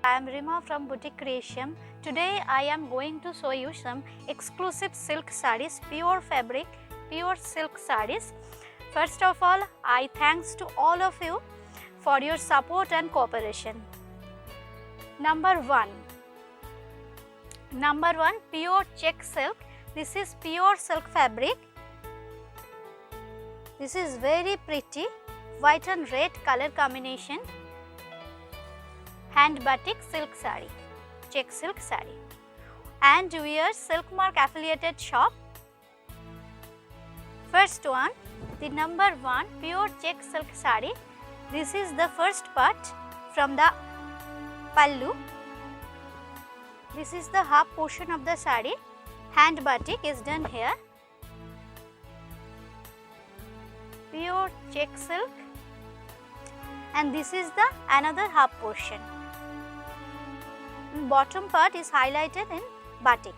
I am Rima from Boutique Creation. Today I am going to show you some exclusive silk sarees, pure fabric, pure silk sarees. First of all, I thanks to all of you for your support and cooperation. Number 1, pure check silk. This is pure silk fabric. This is very pretty white and red color combination. Hand batik silk saree, check silk saree, and we are Silkmark affiliated shop. First one, the number 1 pure check silk saree. This is the first part from the pallu. This is the half portion of the saree. Hand batik is done here. Pure check silk, and this is the another half portion. Bottom part is highlighted in batik,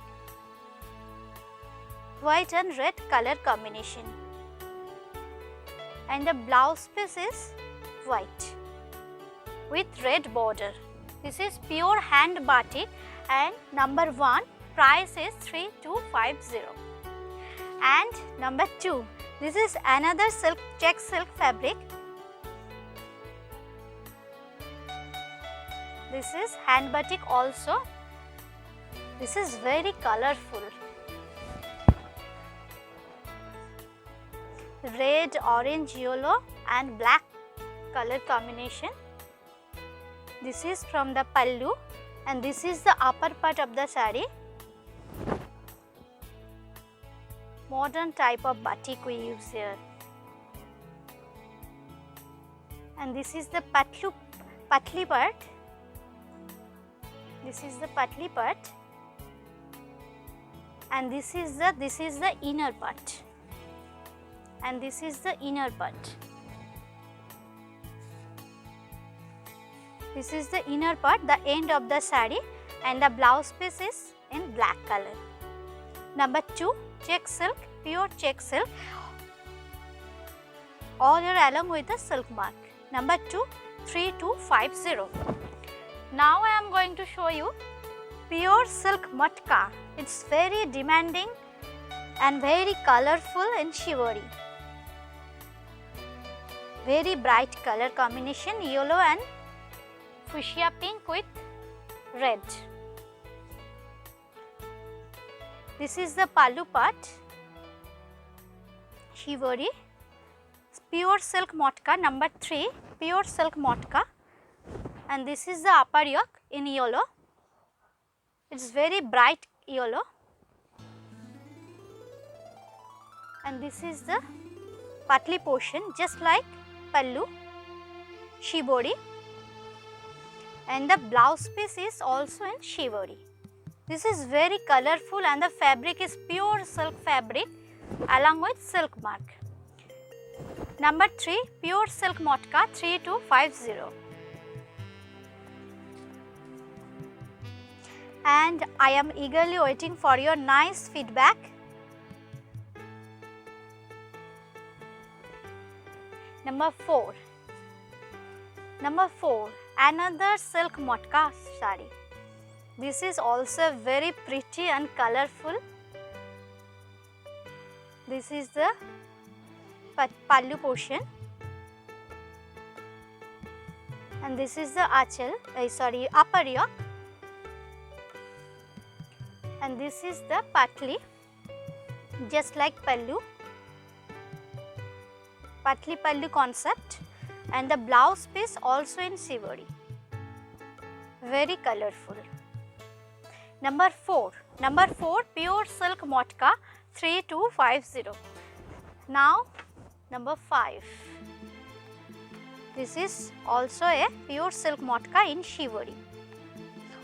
white and red color combination, and the blouse piece is white with red border. This is pure hand batik, and number 1 price is 3250. And number 2, this is another silk check silk fabric. This is hand batik also. This is very colorful. Red, orange, yellow and black color combination. This is from the pallu, and this is the upper part of the saree. Modern type of batik we use here. And this is the patli part. This is the patli part, and this is the inner part, and this is the inner part. This is the inner part, the end of the saree, and the blouse piece is in black color. Number 2, check silk, pure check silk, all are along with the Silkmark. Number 2, 3250. Now I am going to show you pure silk matka. It's very demanding and very colorful and shivery. Very bright color combination, yellow and fuchsia pink with red. This is the pallu part, shivery, pure silk matka. Number 3, pure silk matka. And this is the upper yoke in yellow. It's very bright yellow. And this is the patli portion, just like pallu, shibori. And the blouse piece is also in shibori. This is very colorful, and the fabric is pure silk fabric along with Silkmark. Number 3, pure silk matka, 3250. And I am eagerly waiting for your nice feedback. Number 4, another silk matka saree. This is also very pretty and colorful. This is the pallu portion, and this is the upper yoke. And this is the patli, just like pallu, patli pallu concept, and the blouse piece also in shibori, very colorful. Number 4, pure silk matka, 3250. Now number 5, this is also a pure silk matka in shibori.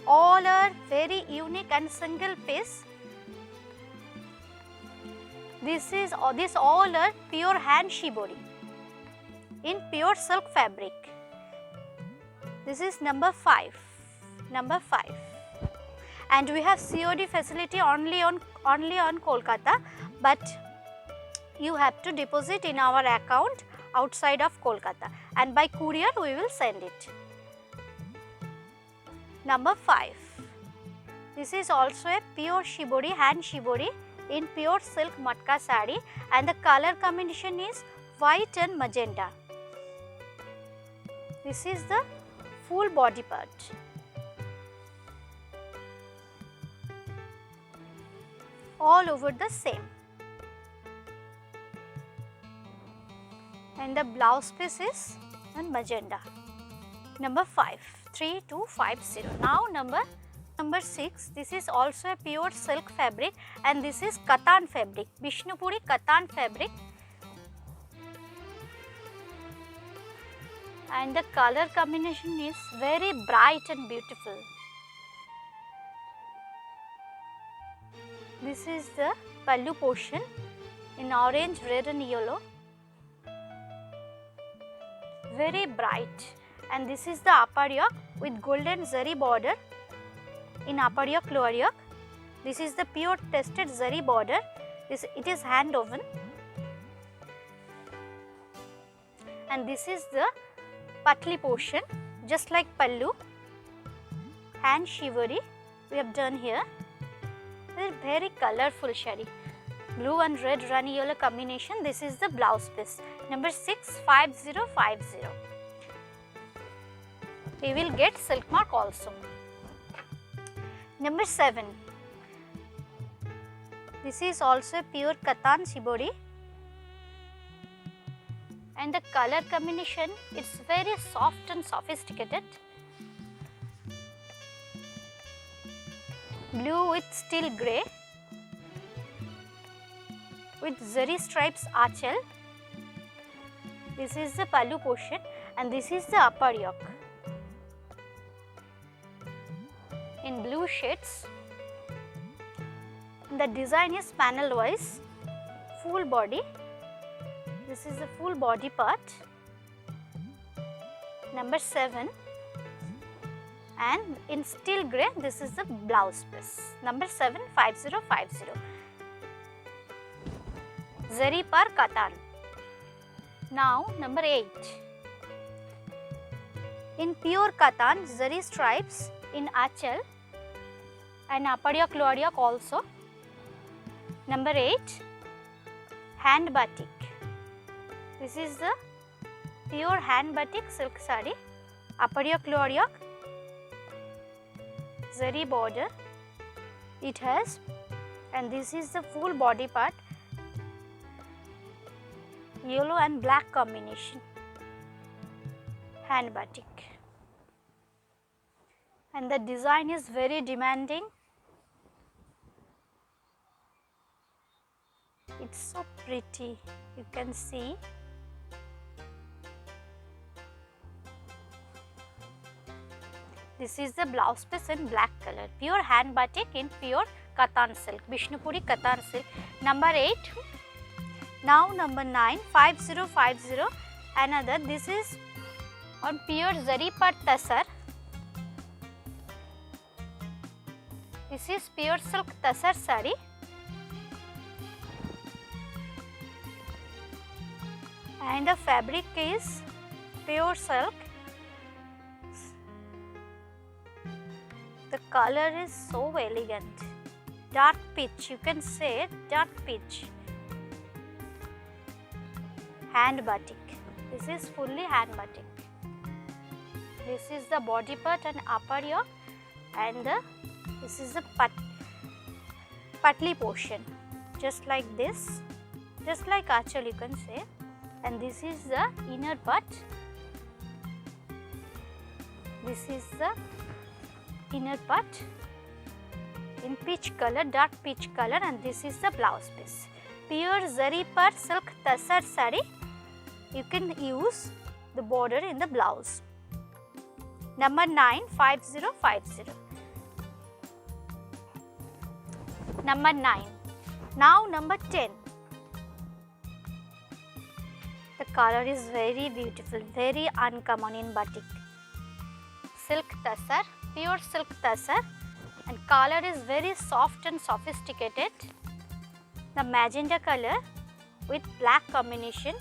All are very unique and single piece. This all are pure hand shibori in pure silk fabric. This is number 5. And we have COD facility only on Kolkata, but you have to deposit in our account outside of Kolkata, and by courier we will send it. Number 5. This is also a pure shibori, hand shibori in pure silk matka sari, and the color combination is white and magenta. This is the full body part. All over the same. And the blouse piece is in magenta. Number 5, 3250. Now number 6, this is also a pure silk fabric, and this is Katan fabric, Bishnupuri Katan fabric, and the color combination is very bright and beautiful. This is the pallu portion in orange, red and yellow, very bright, and this is the upper yoke with golden zari border in upper yoke, lower yoke. This is the pure tested zari border. It is hand woven, and this is the patli portion, just like pallu, hand shibori we have done here. This is very colorful shari, blue and red rani yellow combination. This is the blouse piece. Number 6, 5050. We will get silk mark also. Number 7. This is also pure Katan shibori, and the color combination is very soft and sophisticated. Blue with steel grey with zari stripes achal. This is the pallu portion, and this is the upper yoke in blue shades. The design is panel wise, full body. This is the full body part. Number 7, and in steel grey this is the blouse piece. Number 7, 5050. Zari par Katan. Now number 8. In pure Katan, zari stripes in achal and upper yoke, lower yoke also. Number 8, hand batik. This is the pure hand batik silk sari, upper yoke, lower yoke, zari border it has, and this is the full body part, yellow and black combination, hand batik, and the design is very demanding. It's so pretty, you can see. This is the blouse piece in black color, pure hand batik in pure Katan silk, Bishnupuri Katan silk. Number 8. Now number 9, 5050. Another, this is on pure zari par tasar. This is pure silk tasar sari. And the fabric is pure silk. The color is so elegant, dark peach, you can say dark peach. Hand batik, this is fully hand batik. This is the body part and upper yoke, and this is the patli portion, just like this, just like achal you can say, and this is the inner part. This is the inner part in peach color, dark peach color, and this is the blouse piece. Pure zari par silk tasar sari. You can use the border in the blouse. Number 9, 5050. Number 9. Now number 10. The color is very beautiful, very uncommon in batik. Silk tasar, pure silk tasar, and color is very soft and sophisticated. The magenta color with black combination.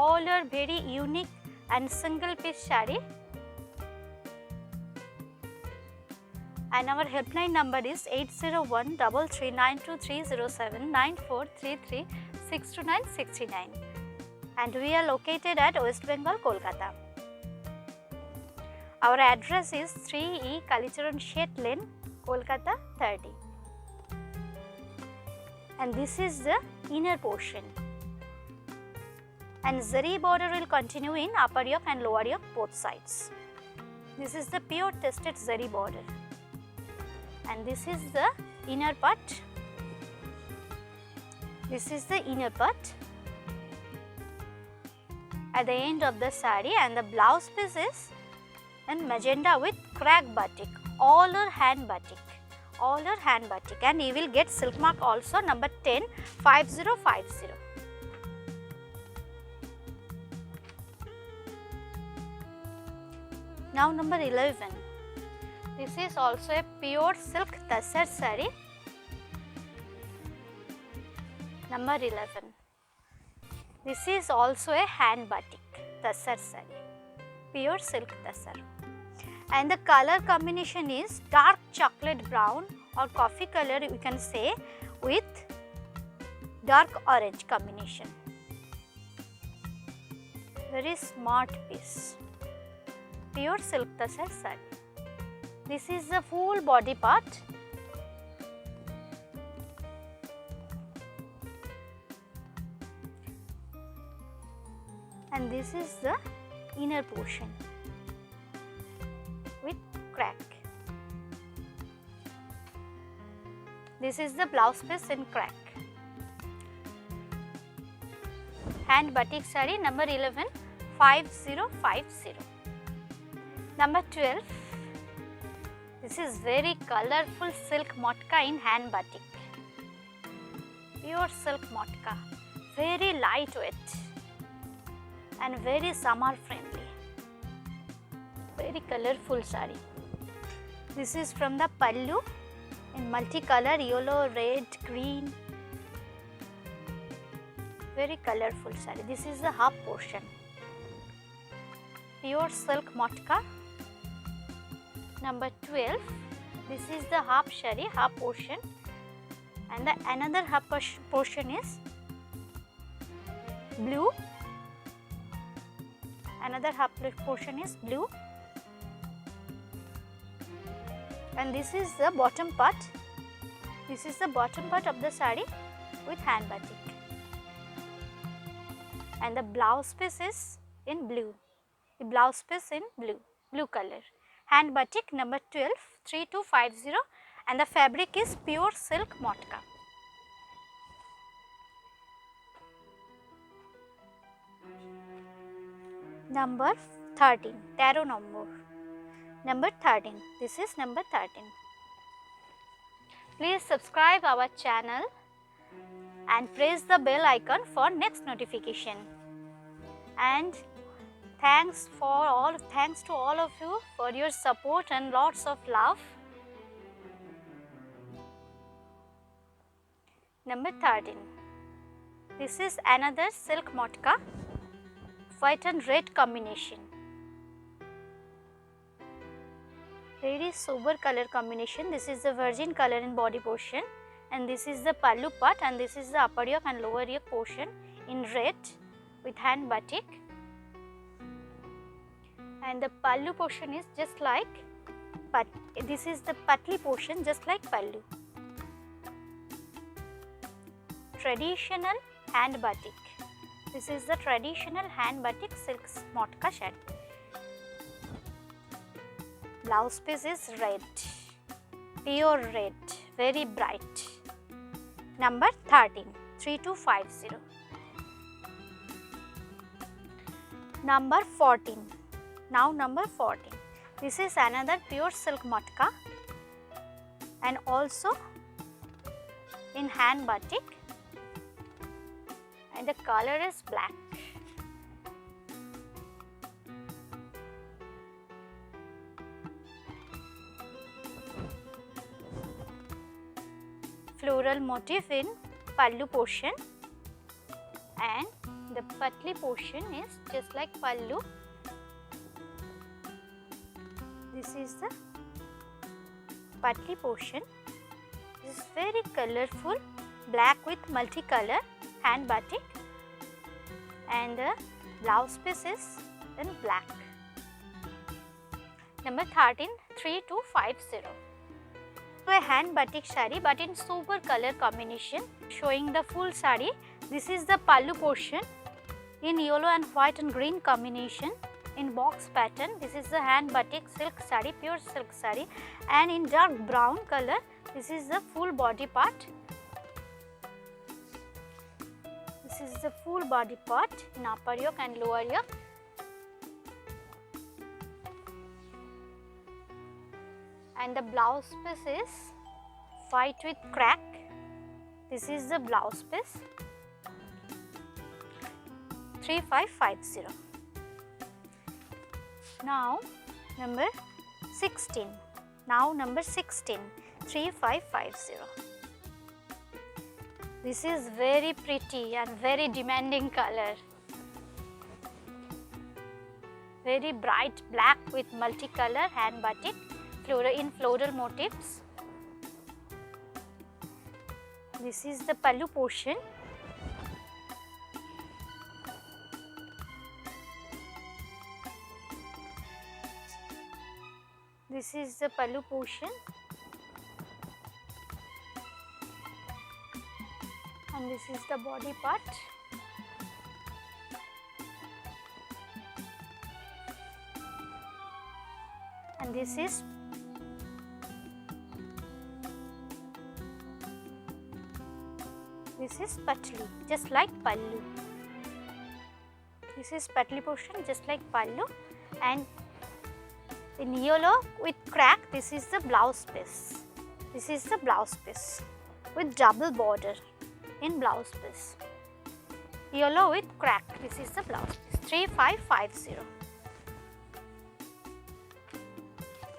all are very unique and single piece saree. And our helpline number is 801-339-2307-9433-62969, and we are located at West Bengal, Kolkata. Our address is 3E Kalicharan Shet Lane, Kolkata 30. And this is the inner portion. And zari border will continue in upper yoke and lower yoke both sides. This is the pure tested zari border. And this is the inner part. This is the inner part at the end of the saree, and the blouse piece is in magenta with crack batik, all are hand batik, all are hand batik, and you will get silk mark also, number 10 5050. Now number 11. This is also a pure silk tassar saree. Number 11. This is also a hand batik tassar saree, pure silk tassar. And the color combination is dark chocolate brown or coffee color, we can say, with dark orange combination. Very smart piece, pure silk tassar saree. This is the full body part. And this is the inner portion with crack. This is the blouse piece in crack. Hand batik saree, number 11 5050. Number 12. This is very colorful silk motka in hand batik. Pure silk motka, very lightweight and very summer friendly. Very colorful saree. This is from the pallu in multicolor, yellow, red, green. Very colorful saree. This is the half portion. Pure silk motka. Number 12. This is the half saree, half portion, and the another half portion is blue. Another half portion is blue, and this is the bottom part. This is the bottom part of the saree with hand batik, and the blouse piece is in blue. The blouse piece in blue color. Hand batik, number 12 3250, and the fabric is pure silk motka. Number 13, tarot number. Number 13. This is number 13. Please subscribe our channel and press the bell icon for next notification. And thanks to all of you for your support and lots of love. Number 13. This is another silk motka, white and red combination. Very sober color combination. This is the virgin color in body portion, and this is the pallu part, and this is the upper yoke and lower yoke portion in red with hand batik. And the pallu portion is just like, this is the patli portion just like pallu. Traditional hand batik. This is the traditional hand batik silk motka saree. Blouse piece is red, pure red, very bright. Number 13, 3250. Number 14. Now number 14. This is another pure silk motka and also in hand batik, and the color is black. Floral motif in pallu portion and The patli portion is just like pallu. This is the patli portion. This is very colorful, black with multicolor hand batik, and the blouse piece is in black. Number 13, 3250. A hand batik sari but in super color combination, showing the full sari. This is the pallu portion in yellow and white and green combination in box pattern. This is the hand batik silk sari, pure silk sari, and in dark brown color. This is the full body part. This is the full body part in upper yoke and lower yoke. And the blouse piece is white with crack. This is the blouse piece. 3550. Now number 16. Now number 16, 3550. This is very pretty and very demanding color. Very bright black with multicolor hand batik in floral motifs. This is the pallu portion. This is the pallu portion, and this is the body part. And this is patli, just like pallu. This is patli portion, just like pallu, and in yellow with crack, this is the blouse piece. This is the blouse piece with double border in blouse piece. Yellow with crack, this is the blouse piece. 3550.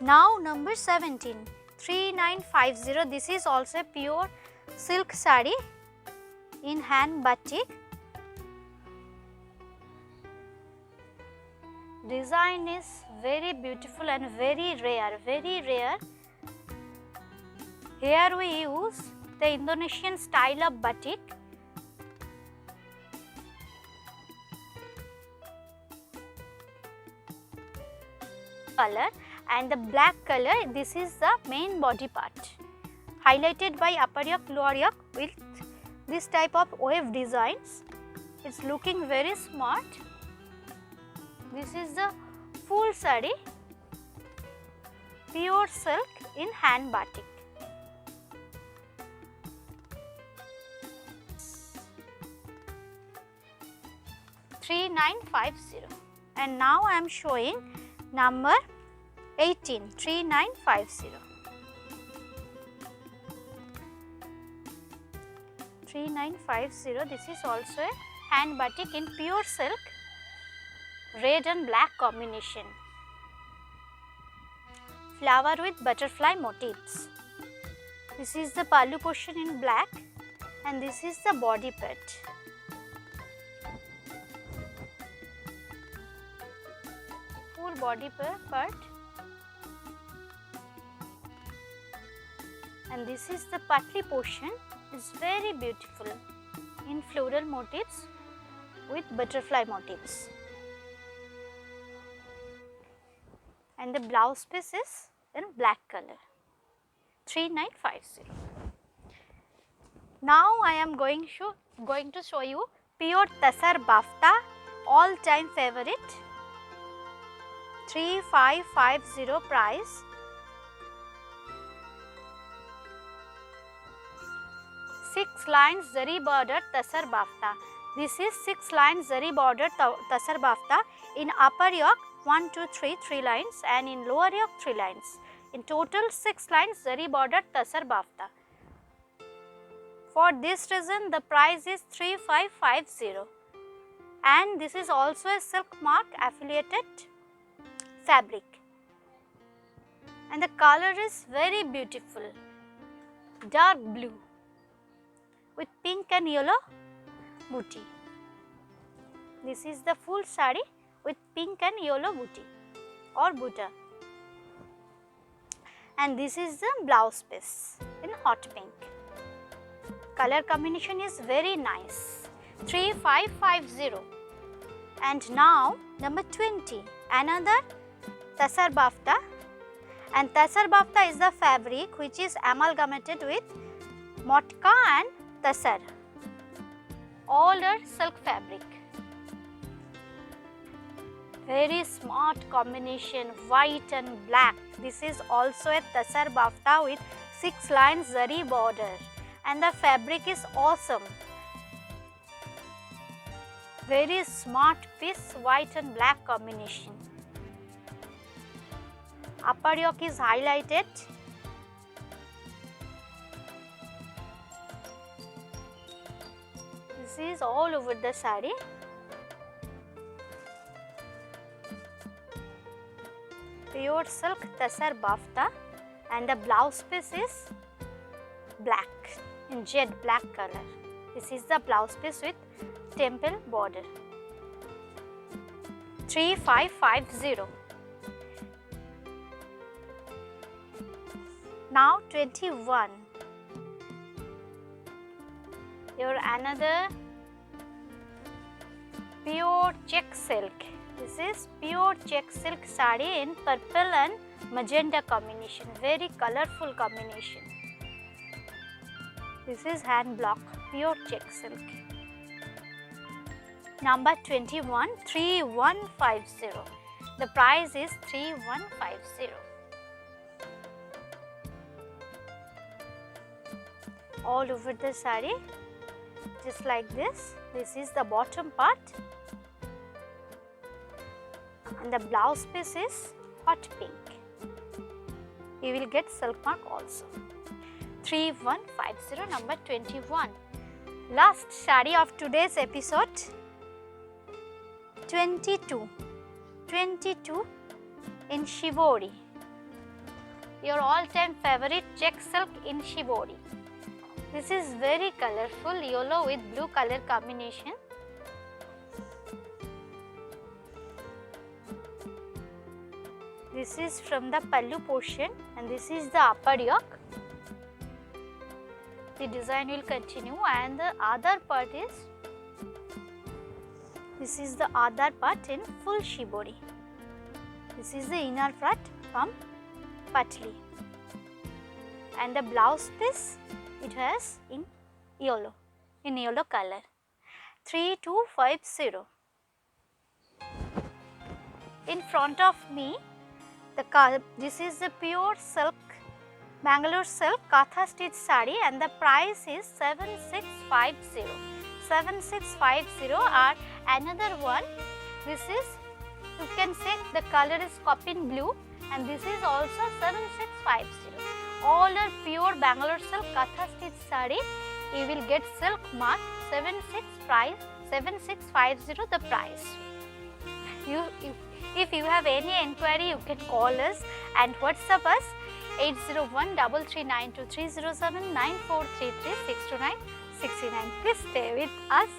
Now number 17, 3950. This is also pure silk sari in hand batik. Design is very beautiful and very rare, very rare. Here we use the Indonesian style of batik. Color and the black color, this is the main body part, highlighted by upper yoke, lower yoke with this type of wave designs. It's looking very smart. This is the full sari, pure silk in hand batik. And now I am showing number 18, 3950. 3950, this is also a hand batik in pure silk, red and black combination. Flower with butterfly motifs. This is the pallu portion in black, and this is the body part. Full body part. And this is the patli portion. It's very beautiful in floral motifs with butterfly motifs. And the blouse piece is in black color. 3950. Now I am going to show you pure Tasar Bafta, all time favorite. 3550 price. Six lines zari border Tasar Bafta. This is 6 lines zari border Tasar Bafta. In upper yoke 1, 2, 3, 3 lines, and in lower yoke 3 lines. In total 6 lines zari border Tasar Bafta. For this reason the price is 3550, and this is also a silk mark affiliated fabric, and the color is very beautiful, dark blue with pink and yellow booty. This is the full sari with pink and yellow booty or butta. And this is the blouse piece in hot pink. Color combination is very nice. 3550. And now number 20, another Tasar bafta, and Tasar bafta is the fabric which is amalgamated with motka and Tasar. All are silk fabric. Very smart combination, white and black. This is also a Tasar bafta with 6 lines zari border, and the fabric is awesome. Very smart piece, white and black combination. Upper yoke is highlighted. This is all over the sari. Pure silk Tasar bafta, and the blouse piece is black, in jet black color. This is the blouse piece with temple border. 3550. Now 21. Your another pure check silk. This is pure check silk sari in purple and magenta combination. Very colorful combination. This is hand block, pure check silk. Number 21, 3150. The price is 3150. All over the sari, just like this. This is the bottom part, and the blouse piece is hot pink. You will get silk mark also. 3150, number 21. Last sari of today's episode, 22 in shibori. Your all-time favorite check silk in shibori. This is very colorful, yellow with blue color combination. This is from the pallu portion, and this is the upper yoke. The design will continue, and the other part is, this is the other part in full shibori. This is the inner part from patli, and the blouse piece it has in yellow color. 3250. In front of me, this is the pure silk, Bangalore silk Katha stitch sari, and the price is 7650. 7650 or another one. This is, you can say the color is coppin blue, and this is also 7650. All are pure Bangalore silk Katha stitch sari. You will get silk mark 7650 the price. If you have any enquiry, you can call us and WhatsApp us 801-339-2307 9433 629 69. Please stay with us.